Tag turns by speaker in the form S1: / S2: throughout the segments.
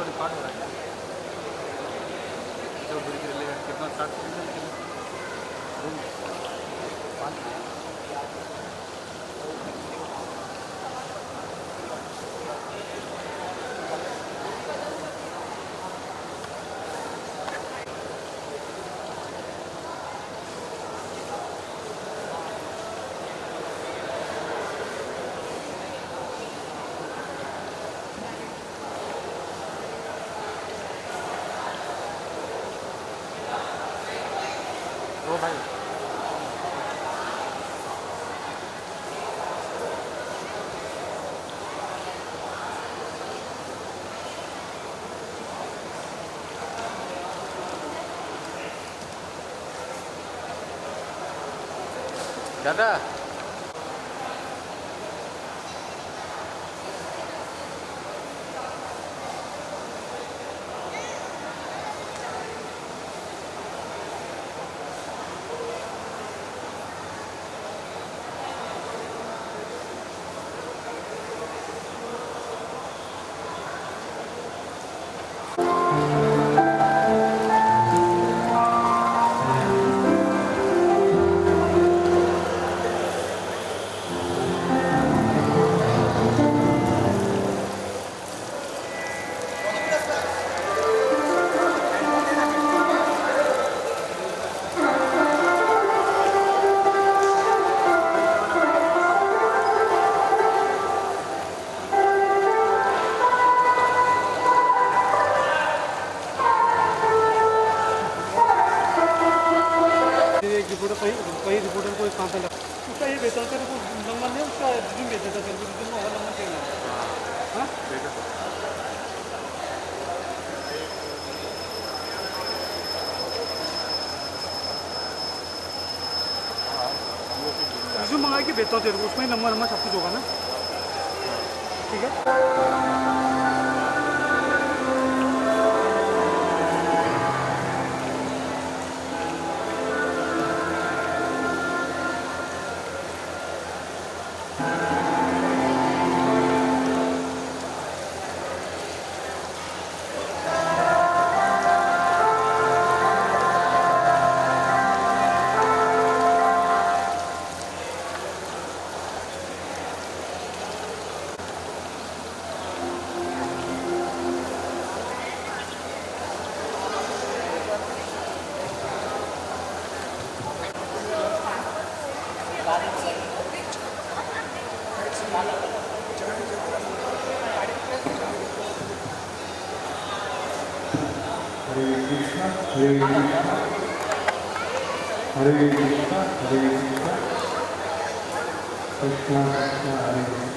S1: Record हो रहा है जो ब्रिज रिलेटेड कितना 60 ओ भाई दादा एक रिपोर्टर कई रिपोर्टर को कहाँ से उसका ये बेचता तेरे को नंबर नहीं उसका रिज्यूम भेज देता तेरे को रिज्यूम में और नंबर चाहिए हाँ रिज्यूम मंगा के भेजता हूँ तेरे को उसमें नंबर सब कुछ होगा ना ठीक है
S2: Hare Krishna, Hare Krishna, Hare Krishna, Hare Krishna, Krishna Krishna, Hare Hare.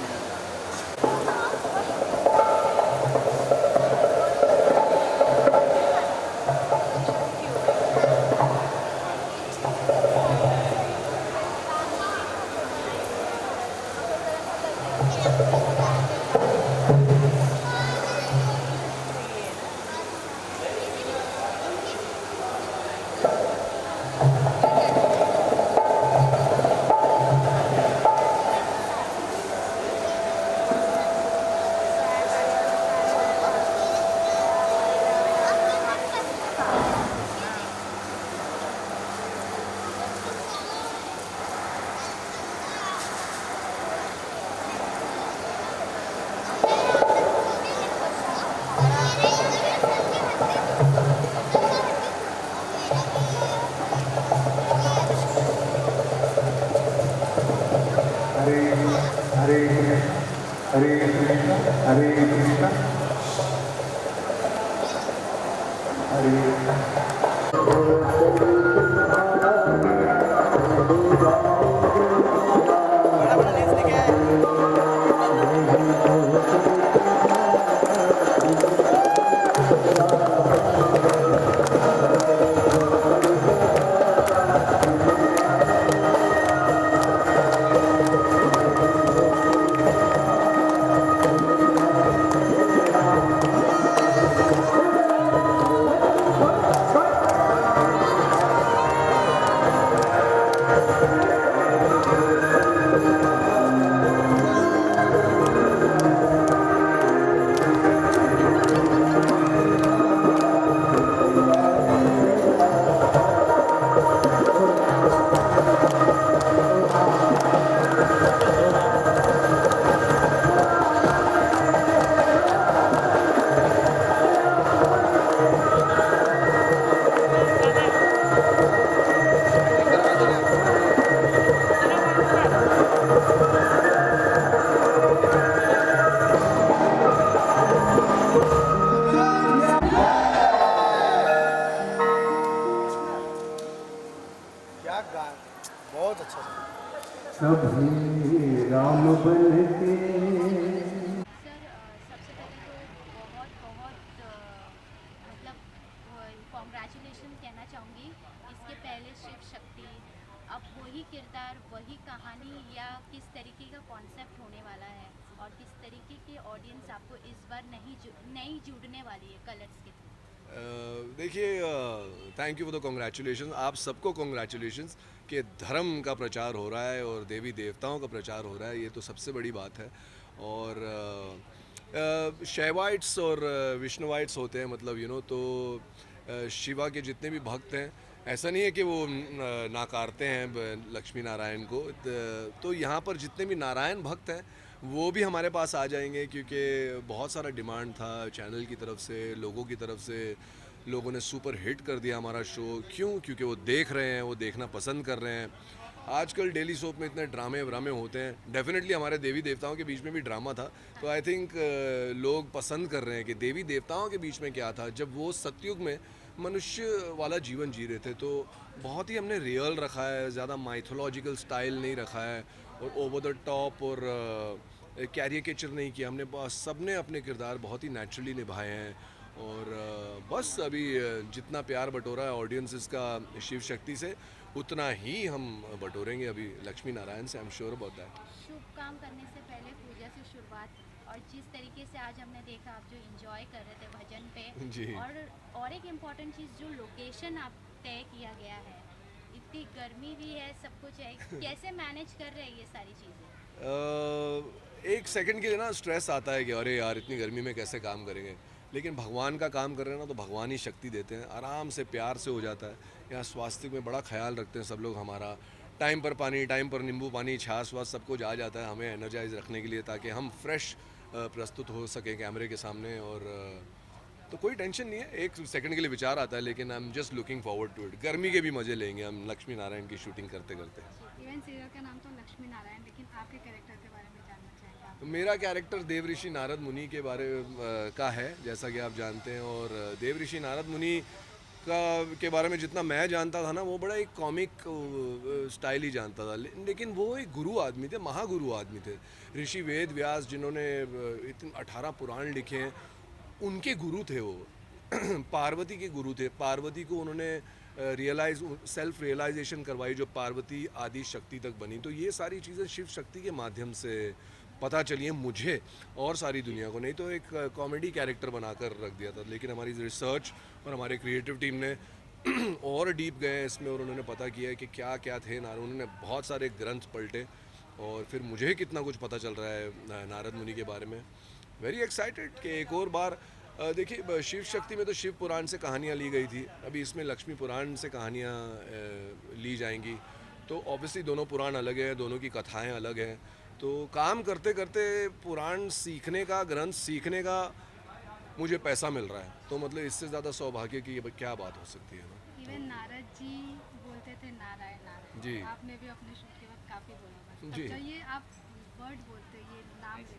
S3: किरदार वही कहानी या किस तरीके का कॉन्सेप्ट होने वाला है और किस तरीके की ऑडियंस आपको इस बार नहीं जुड़ने वाली है कलर्स के थ्रू?
S4: देखिए, thank you for the congratulation. आप सबको कॉन्ग्रेचुलेशंस कि धर्म का प्रचार हो रहा है और देवी देवताओं का प्रचार हो रहा है, ये तो सबसे बड़ी बात है। और शैवाइट्स और विष्णुवाइट्स होते हैं, मतलब तो शिवा के जितने भी भक्त हैं, ऐसा नहीं है कि वो नाकारते हैं लक्ष्मी नारायण को। तो यहाँ पर जितने भी नारायण भक्त हैं वो भी हमारे पास आ जाएंगे, क्योंकि बहुत सारा डिमांड था चैनल की तरफ से, लोगों की तरफ से। लोगों ने सुपर हिट कर दिया हमारा शो। क्यों? क्योंकि वो देख रहे हैं, वो देखना पसंद कर रहे हैं। आजकल डेली सोप में इतने ड्रामे व्रामे होते हैं, डेफिनेटली हमारे देवी देवताओं के बीच में भी ड्रामा था। तो आई थिंक लोग पसंद कर रहे हैं कि देवी देवताओं के बीच में क्या था। जब वो सतयुग में मनुष्य वाला जीवन जी रहे थे, तो बहुत ही हमने रियल रखा है, ज़्यादा माइथोलॉजिकल स्टाइल नहीं रखा है और ओवर द टॉप और कैरिकेचर नहीं किया हमने। सबने अपने किरदार बहुत ही नेचुरली निभाए हैं। और बस अभी जितना प्यार बटोरा है ऑडियंसेस का शिव शक्ति से, उतना ही हम बटोरेंगे अभी लक्ष्मी नारायण से। I am sure about that.
S3: शुभ काम करने से पहले पूजा से शुरुआत, और जिस तरीके से आज हमने देखा आप जो एंजॉय कर रहे थे भजन पे
S4: जी।
S3: और एक इम्पॉर्टेंट चीज़ जो लोकेशन आप तय किया गया है, इतनी गर्मी भी है, सब कुछ है, कैसे मैनेज कर रहे हैं ये सारी चीज़ें?
S4: एक सेकंड के लिए ना स्ट्रेस आता है कि अरे यार इतनी गर्मी में कैसे काम करेंगे, लेकिन भगवान का काम कर रहे हैं ना, तो भगवान ही शक्ति देते हैं। आराम से प्यार से हो जाता है। यहाँ स्वास्थ्य में बड़ा ख्याल रखते हैं सब लोग हमारा। टाइम पर पानी, टाइम पर नींबू पानी, छाछ वाछ सब कुछ आ जाता है हमें एनर्जाइज रखने के लिए, ताकि हम फ्रेश प्रस्तुत हो सकें कैमरे के सामने। और तो कोई टेंशन नहीं है। एक सेकंड के लिए विचार आता है, लेकिन I am just looking forward to it. गर्मी के भी मज़े लेंगे हम लक्ष्मी नारायण की शूटिंग करते करते।
S5: इवन सीरियल का नाम तो लक्ष्मी नारायण, लेकिन आपके कैरेक्टर के बारे में जानना चाहेंगे आप?
S4: तो मेरा कैरेक्टर देवऋषि नारद मुनि के बारे का है, जैसा कि आप जानते हैं। और देवऋषि नारद मुनि के बारे में जितना मैं जानता था ना, वो बड़ा एक कॉमिक स्टाइल ही जानता था, लेकिन वो एक गुरु आदमी थे, महागुरु आदमी थे। ऋषि वेद व्यास जिन्होंने इतने 18 पुराण लिखे हैं, उनके गुरु थे वो। पार्वती के गुरु थे। पार्वती को उन्होंने सेल्फ रियलाइजेशन करवाई, जो पार्वती आदि शक्ति तक बनी। तो ये सारी चीज़ें शिव शक्ति के माध्यम से पता चली है मुझे और सारी दुनिया को। नहीं तो एक कॉमेडी कैरेक्टर बनाकर रख दिया था, लेकिन हमारी रिसर्च और हमारे क्रिएटिव टीम ने और डीप गए इसमें, और उन्होंने पता किया कि क्या क्या थे उन्होंने बहुत सारे ग्रंथ पलटे, और फिर मुझे कितना कुछ पता चल रहा है नारद मुनि के बारे में। वेरी एक्साइटेड कि एक और बार देखिए, शिव शक्ति में तो शिव पुराण से कहानियाँ ली गई थी, अभी इसमें लक्ष्मी पुराण से कहानियाँ ली जाएंगी। तो ऑब्वियसली दोनों पुराण अलग हैं, दोनों की कथाएं अलग हैं। तो काम करते करते पुराण सीखने का, ग्रंथ सीखने का मुझे पैसा मिल रहा है, तो मतलब इससे ज़्यादा सौभाग्य की क्या बात हो सकती है ना।
S5: इवन नारद जी बोलते थे नारायण नारायण
S4: जी।
S5: आपने भी अपने शूट के वक्त काफ़ी बोला था।
S4: जी।
S5: तब जब ये आप वर्ड बोलते, ये नाम लेते,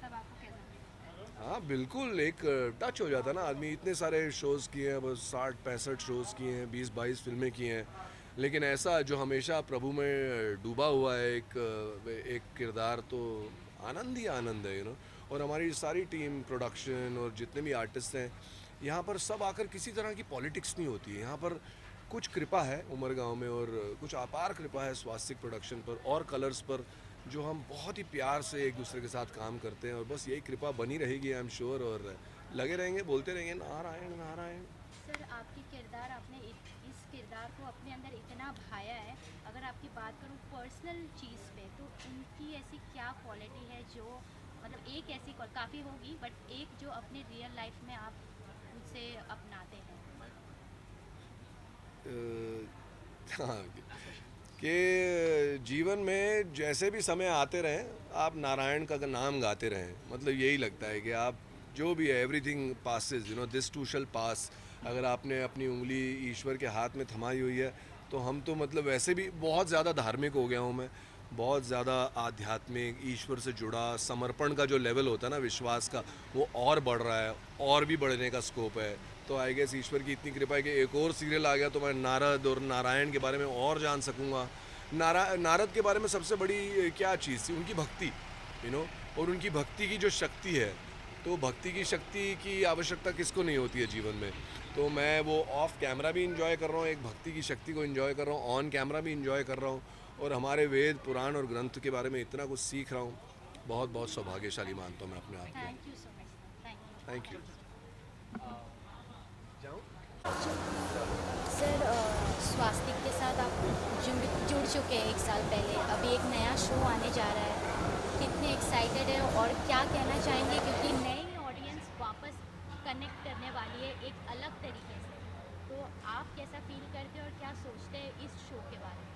S5: तब आपको कैसा लगता है?
S4: हाँ बिल्कुल, एक टच हो जाता है ना आदमी। इतने सारे शोज़ किए हैं, बस 60-65 शोज़ किए हैं, 20-22 फिल्में की हैं, लेकिन ऐसा जो हमेशा प्रभु में डूबा हुआ है एक किरदार, तो आनंद ही आनंद है, और हमारी सारी टीम, प्रोडक्शन और जितने भी आर्टिस्ट हैं यहाँ पर, सब आकर किसी तरह की पॉलिटिक्स नहीं होती है यहाँ पर। कुछ कृपा है उमरगांव में, और कुछ अपार कृपा है स्वास्तिक प्रोडक्शन पर और कलर्स पर, जो हम बहुत ही प्यार से एक दूसरे के साथ काम करते हैं। और बस यही कृपा बनी रहेगी, आई एम श्योर, और लगे रहेंगे, बोलते रहेंगे नारायण नारायण।
S3: सर, आपकी किरदार, आपने इस किरदार को अपने अंदर इतना भाया है। अगर आपकी बात करूँ पर्सनल चीज़ पे, तो उनकी ऐसी क्या क्वालिटी है जो, मतलब एक ऐसी काफ़ी होगी, बट एक जो अपने रियल लाइफ में आप उनसे अपनाते हैं?
S4: हाँ, कि जीवन में जैसे भी समय आते रहें, आप नारायण का नाम गाते रहें। मतलब यही लगता है कि आप जो भी है, everything passes, this too shall pass. अगर आपने अपनी उंगली ईश्वर के हाथ में थमाई हुई है, तो हम तो मतलब वैसे भी बहुत ज़्यादा धार्मिक हो गया हूँ मैं, बहुत ज़्यादा आध्यात्मिक, ईश्वर से जुड़ा, समर्पण का जो लेवल होता है ना विश्वास का, वो और बढ़ रहा है, और भी बढ़ने का स्कोप है। तो आई गेस ईश्वर की इतनी कृपा है कि एक और सीरियल आ गया, तो मैं नारद और नारायण के बारे में और जान सकूँगा। नारद के बारे में सबसे बड़ी क्या चीज़ थी? उनकी भक्ति, और उनकी भक्ति की जो शक्ति है। तो भक्ति की शक्ति की आवश्यकता किसको नहीं होती है जीवन में। तो मैं वो ऑफ कैमरा भी इंजॉय कर रहा हूँ, एक भक्ति की शक्ति को इंजॉय कर रहा हूँ, ऑन कैमरा भी इंजॉय कर रहा हूँ। और हमारे वेद पुराण और ग्रंथ के बारे में इतना कुछ सीख रहा हूँ। बहुत बहुत सौभाग्यशाली मानता हूँ मैं अपने आप
S3: thank you so much, thank you.
S4: को। Thank you.
S3: सर स्वास्तिक के साथ आप जुड़ चुके हैं 1 साल पहले, अभी एक नया शो आने जा रहा है, कितने एक्साइटेड है और क्या कहना चाहेंगे, क्योंकि नई ऑडियंस वापस कनेक्ट करने वाली है एक अलग तरीके से, तो आप कैसा फील करते हैं और क्या सोचते हैं इस शो के बारे में?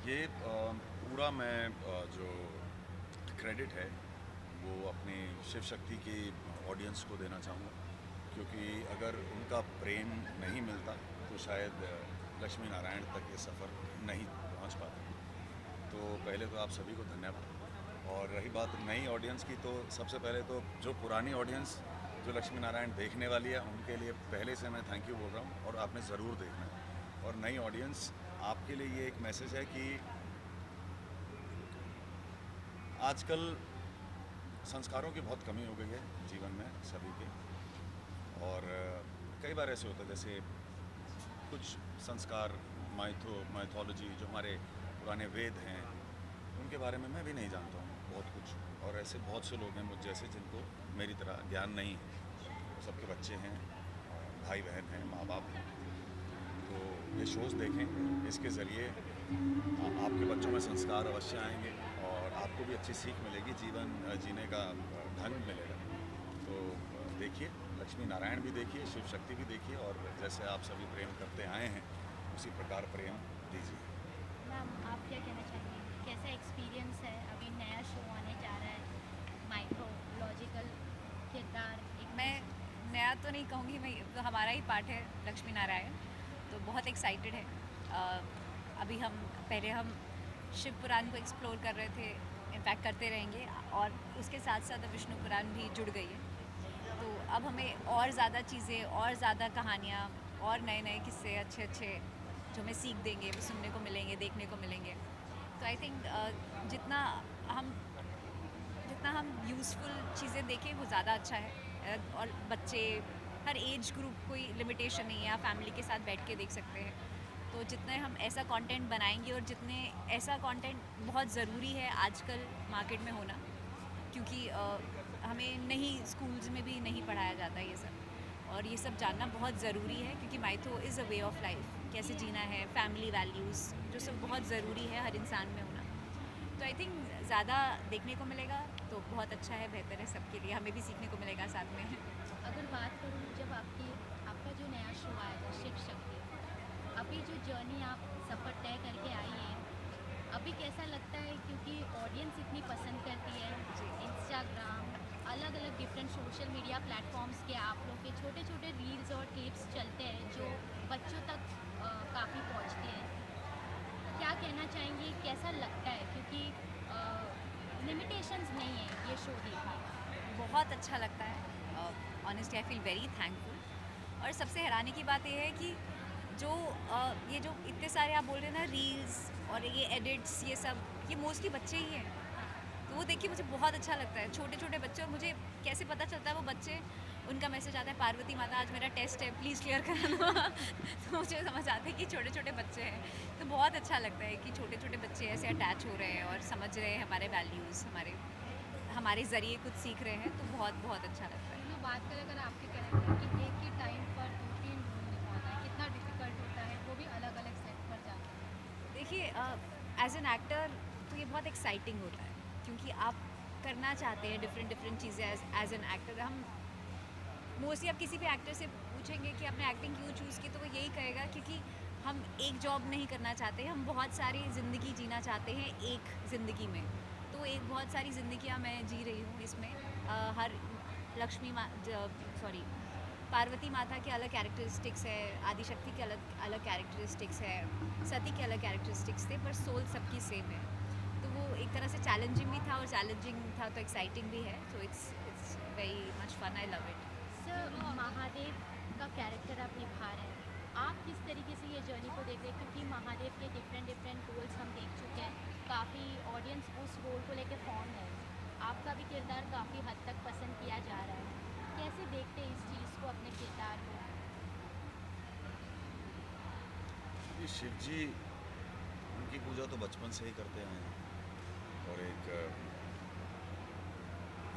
S6: ये पूरा मैं जो क्रेडिट है वो अपनी शिव शक्ति की ऑडियंस को देना चाहूँगा, क्योंकि अगर उनका प्रेम नहीं मिलता तो शायद लक्ष्मी नारायण तक ये सफ़र नहीं पहुंच पाता। तो पहले तो आप सभी को धन्यवाद। और रही बात नई ऑडियंस की, तो सबसे पहले तो जो पुरानी ऑडियंस जो लक्ष्मी नारायण देखने वाली है उनके लिए पहले से मैं थैंक यू बोल रहा हूँ, और आपने ज़रूर देखना है। और नई ऑडियंस आपके लिए ये एक मैसेज है कि आजकल संस्कारों की बहुत कमी हो गई है जीवन में सभी के, और कई बार ऐसे होता है जैसे कुछ संस्कार माइथोलॉजी जो हमारे पुराने वेद हैं उनके बारे में मैं भी नहीं जानता हूँ बहुत कुछ, और ऐसे बहुत से लोग हैं मुझ जैसे जिनको मेरी तरह ज्ञान नहीं है। सबके बच्चे हैं, भाई बहन हैं, माँ बाप हैं। तो ये शोज़ देखें, इसके ज़रिए आपके बच्चों में संस्कार अवश्य आएंगे और आपको भी अच्छी सीख मिलेगी, जीवन जीने का ढंग मिलेगा। तो देखिए, लक्ष्मी नारायण भी देखिए, शिव शक्ति भी देखिए, और जैसे आप सभी प्रेम करते आए हैं उसी प्रकार प्रेम दीजिए।
S3: मैम आप क्या कहना चाहेंगे, कैसा एक्सपीरियंस है, अभी नया शो आने जा रहा है, माइथोलॉजिकल किरदार एक
S5: मैं नया तो नहीं कहूँगी, मैं तो हमारा ही पार्ट है लक्ष्मी नारायण, तो बहुत एक्साइटेड है। अभी पहले हम शिव पुराण को एक्सप्लोर कर रहे थे, इनफैक्ट करते रहेंगे, और उसके साथ साथ अब विष्णु पुराण भी जुड़ गई है। तो अब हमें और ज़्यादा चीज़ें, और ज़्यादा कहानियाँ, और नए नए किस्से अच्छे अच्छे जो हमें सीख देंगे, वो सुनने को मिलेंगे, देखने को मिलेंगे। तो आई थिंक जितना हम यूज़फुल चीज़ें देखें वो ज़्यादा अच्छा है। और बच्चे, हर एज ग्रुप, कोई लिमिटेशन नहीं है, आप फैमिली के साथ बैठ के देख सकते हैं। तो जितने हम ऐसा कंटेंट बनाएंगे, और जितने ऐसा कंटेंट बहुत ज़रूरी है आजकल मार्केट में होना, क्योंकि हमें नहीं, स्कूल्स में भी नहीं पढ़ाया जाता ये सब, और ये सब जानना बहुत ज़रूरी है, क्योंकि mytho is a way of life, कैसे जीना है, फैमिली वैल्यूज़ जो सब बहुत ज़रूरी है हर इंसान में होना। तो आई थिंक ज़्यादा देखने को मिलेगा तो बहुत अच्छा है, बेहतर है सबके लिए, हमें भी सीखने को मिलेगा साथ में।
S3: अगर बात करूँ, जब आपका जो नया शो आएगा शिव शक्ति, अभी जो जर्नी आप सफ़र तय करके आई है, अभी कैसा लगता है, क्योंकि ऑडियंस इतनी पसंद करती है, इंस्टाग्राम, अलग अलग डिफरेंट सोशल मीडिया प्लेटफॉर्म्स के आप लोग के छोटे छोटे रील्स और क्लिप्स चलते हैं जो बच्चों तक काफ़ी पहुंचते हैं, क्या कहना चाहेंगे, कैसा लगता है, क्योंकि लिमिटेशंस नहीं है ये शो देखने?
S5: बहुत अच्छा लगता है, honestly I feel very thankful. और सबसे हैरानी की बात यह है कि जो ये जो इतने सारे आप बोल रहे हैं ना रील्स और ये एडिट्स, ये सब, ये मोस्टली बच्चे ही हैं। तो वो देखिए मुझे बहुत अच्छा लगता है, छोटे छोटे बच्चे, और मुझे कैसे पता चलता है वो बच्चे, उनका मैसेज आता है, पार्वती माता आज मेरा टेस्ट है, प्लीज़ क्लियर कराना। तो मुझे समझ आता है कि छोटे छोटे बच्चे हैं। तो बहुत अच्छा लगता है कि छोटे छोटे बच्चे ऐसे अटैच हो रहे हैं और समझ रहे हैं हमारे वैल्यूज़, हमारे ज़रिए कुछ सीख रहे हैं, तो बहुत बहुत अच्छा लगता है।
S3: मैं बात करें अगर आपके कैरेक्टर की, एक ही टाइम पर 2-3 रोल निभाना है, कितना डिफिकल्ट होता है, वो भी अलग अलग सेट पर जाकर?
S5: देखिए, एज एन एक्टर तो ये बहुत एक्साइटिंग होता है, क्योंकि आप करना चाहते हैं डिफरेंट चीज़ें एज एन एक्टर। हम मोस्टली आप किसी भी एक्टर से पूछेंगे कि आपने एक्टिंग क्यों चूज़ की, तो वो यही कहेगा क्योंकि हम एक जॉब नहीं करना चाहते, हम बहुत सारी ज़िंदगी जीना चाहते हैं एक ज़िंदगी में। तो एक बहुत सारी ज़िंदगियाँ मैं जी रही हूँ इसमें। हर पार्वती माता के अलग कैरेक्टरिस्टिक्स है, आदिशक्ति के अलग कैरेक्टरिस्टिक्स है, सती के अलग कैरेक्टरिस्टिक्स थे, पर सोल सबकी सेम है। तो वो एक तरह से चैलेंजिंग भी था, और चैलेंजिंग था तो एक्साइटिंग भी है। So it's very much fun, I love it.
S3: Sir, Mahadev का कैरेक्टर आप निभा रहे हैं, आप किस तरीके से ये जर्नी को देख रहे हैं, क्योंकि महादेव के डिफरेंट रोल्स हम देख चुके हैं, काफ़ी ऑडियंस उस रोल को लेकर फॉर्म है, आपका भी किरदार काफ़ी हद तक पसंद किया जा रहा है, कैसे देखते हैं इस चीज़ को, अपने किरदार को?
S6: ये शिव जी, उनकी पूजा तो बचपन से ही करते आए हैं और एक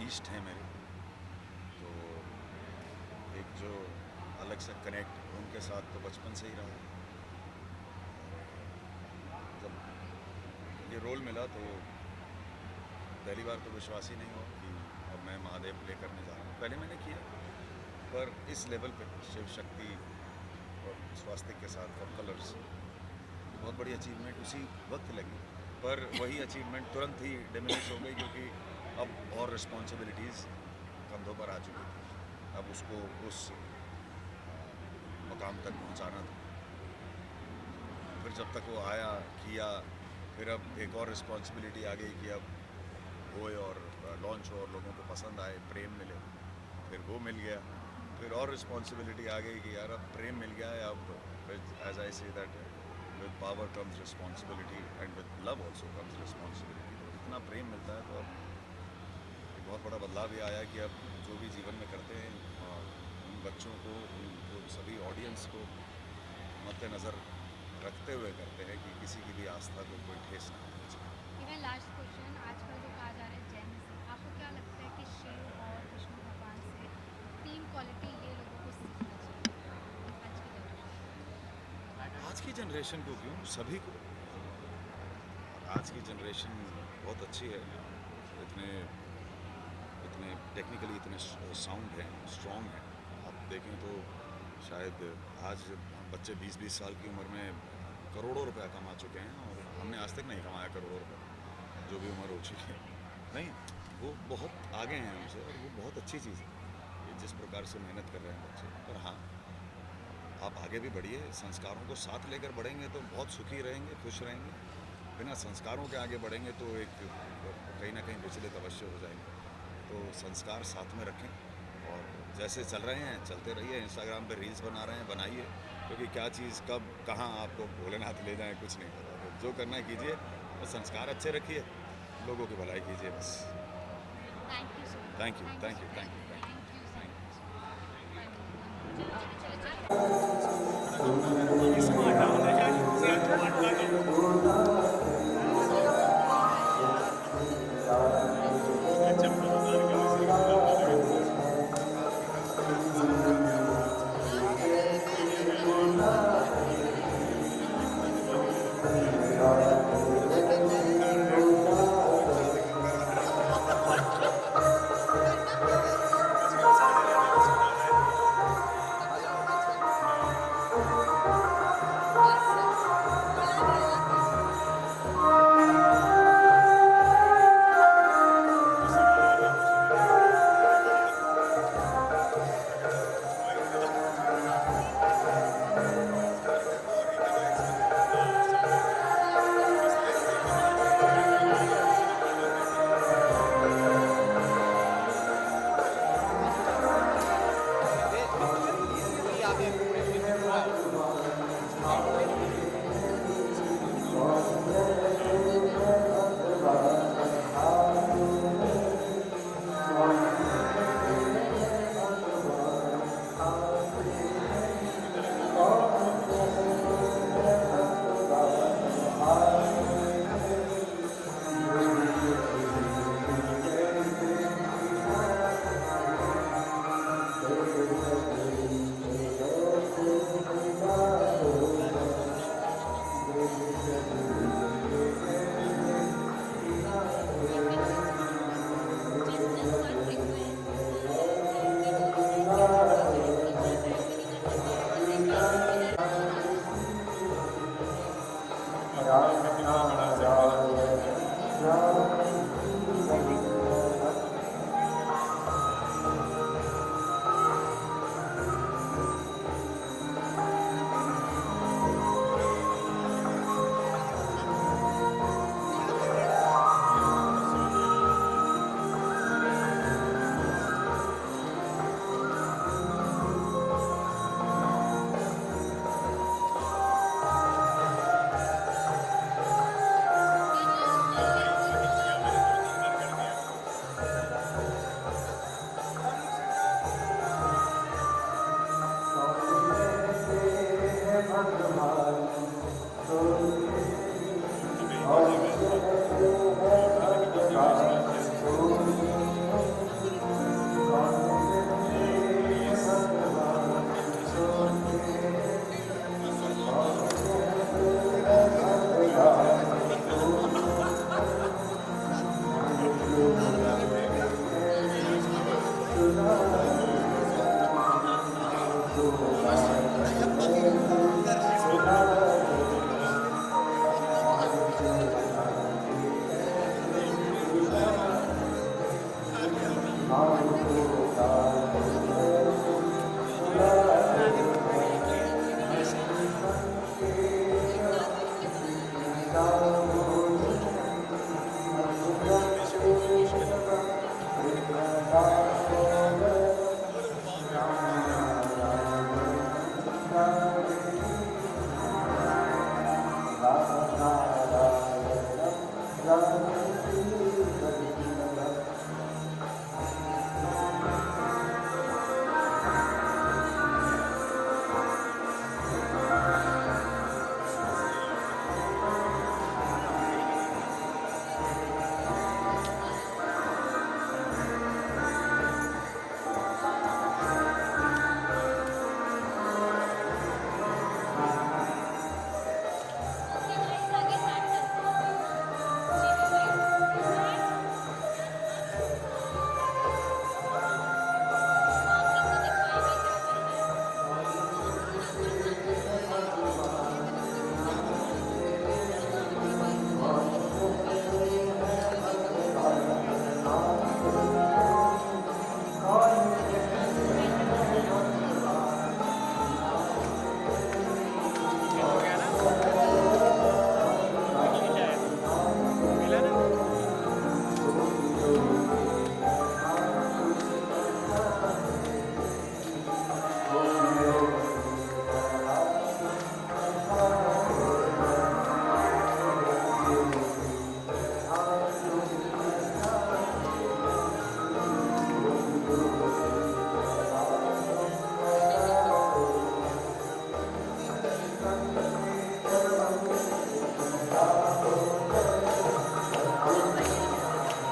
S6: ईस्ट है मेरे, तो एक जो अलग सा कनेक्ट उनके साथ तो बचपन से ही रहा। जब ये रोल मिला तो पहली बार तो विश्वास ही नहीं हुआ कि अब मैं महादेव प्ले करने जा रहा हूँ। पहले मैंने किया पर इस लेवल पे शिव शक्ति और स्वास्तिक के साथ और कलर्स, बहुत बड़ी अचीवमेंट उसी वक्त लगी, पर वही अचीवमेंट तुरंत ही डिमिनिश हो गई क्योंकि अब और रिस्पॉन्सिबिलिटीज़ कंधों पर आ चुकी थी। अब उसको उस मकाम तक पहुंचाना था। फिर जब तक वो आया किया, फिर अब एक और रिस्पॉन्सिबिलिटी आ गई कि अब होए और लॉन्च हो और लोगों को पसंद आए, प्रेम मिले, फिर वो मिल गया। फिर और रिस्पॉन्सिबिलिटी आ गई कि यार अब प्रेम मिल गया है, अब as I say that with power comes responsibility and with love also comes responsibility. तो इतना प्रेम मिलता है तो अब एक बहुत बड़ा बदलाव ये आया कि अब जो भी जीवन में करते हैं उन बच्चों को, उनको सभी ऑडियंस को मद्देनज़र रखते हुए करते हैं कि किसी की भी आस्था को कोई ठेस ना होनी चाहिए।
S3: इवन लास्ट क्वेश्चन, आजकल जो कहा जा रहा है जैन, आपको क्या लगता है कि शिव और विष्णु भगवान से 3 क्वालिटी ये लोगों को सीखना चाहिए आज की जनरेशन?
S6: आज की जनरेशन को क्यों, सभी को। आज की जनरेशन बहुत अच्छी है, इतने टेक्निकली इतने साउंड हैं, स्ट्रॉन्ग हैं। आप देखें तो शायद आज बच्चे 20-20 साल की उम्र में करोड़ों रुपया कमा चुके हैं और हमने आज तक नहीं कमाया करोड़ों रुपया, जो भी उम्र हो चुकी है। नहीं, वो बहुत आगे हैं हमसे और वो बहुत अच्छी चीज़ है ये जिस प्रकार से मेहनत कर रहे हैं बच्चे। पर हाँ, आप आगे भी बढ़िए, संस्कारों को साथ लेकर बढ़ेंगे तो बहुत सुखी रहेंगे, खुश रहेंगे। बिना संस्कारों के आगे बढ़ेंगे तो एक कहीं ना कहीं विचलित अवश्य हो जाएंगे। तो संस्कार साथ में रखें और जैसे चल रहे हैं चलते रहिए। इंस्टाग्राम पे रील्स बना रहे हैं, बनाइए, क्योंकि क्या चीज़ कब कहाँ आपको भोलेनाथ ले जाए कुछ नहीं पता। तो जो करना है कीजिए, तो संस्कार अच्छे रखिए, लोगों की भलाई कीजिए बस।
S3: Thank you so much.
S6: Thank you, thank you, thank you.
S2: आपको